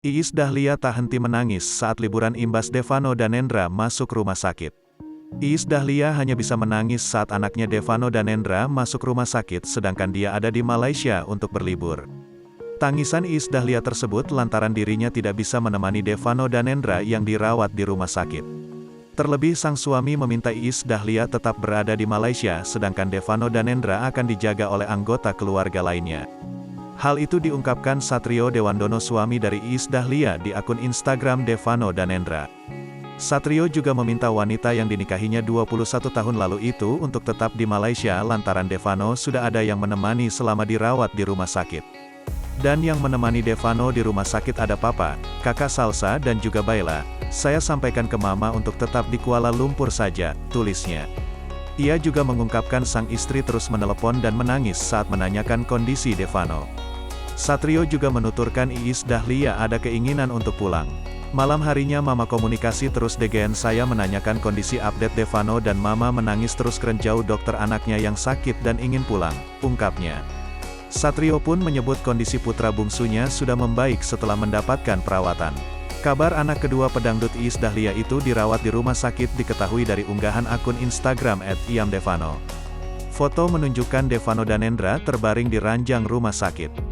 Iis Dahlia tak henti menangis saat liburan imbas Devano Danendra masuk rumah sakit. Iis Dahlia hanya bisa menangis saat anaknya Devano Danendra masuk rumah sakit sedangkan dia ada di Malaysia untuk berlibur. Tangisan Iis Dahlia tersebut lantaran dirinya tidak bisa menemani Devano Danendra yang dirawat di rumah sakit. Terlebih sang suami meminta Iis Dahlia tetap berada di Malaysia sedangkan Devano Danendra akan dijaga oleh anggota keluarga lainnya. Hal itu diungkapkan Satrio Dewandono, suami dari Iis Dahlia, di akun Instagram Devano Danendra. Satrio juga meminta wanita yang dinikahinya 21 tahun lalu itu untuk tetap di Malaysia lantaran Devano sudah ada yang menemani selama dirawat di rumah sakit. Dan yang menemani Devano di rumah sakit ada Papa, Kakak Salsa dan juga Baila. Saya sampaikan ke Mama untuk tetap di Kuala Lumpur saja, tulisnya. Ia juga mengungkapkan sang istri terus menelepon dan menangis saat menanyakan kondisi Devano. Satrio juga menuturkan Iis Dahlia ada keinginan untuk pulang. Malam harinya Mama komunikasi terus dengan saya menanyakan kondisi update Devano dan Mama menangis terus kerenjau dokter anaknya yang sakit dan ingin pulang, ungkapnya. Satrio pun menyebut kondisi putra bungsunya sudah membaik setelah mendapatkan perawatan. Kabar anak kedua pedangdut Iis Dahlia itu dirawat di rumah sakit diketahui dari unggahan akun Instagram @iamdevano. Foto menunjukkan Devano Danendra terbaring di ranjang rumah sakit.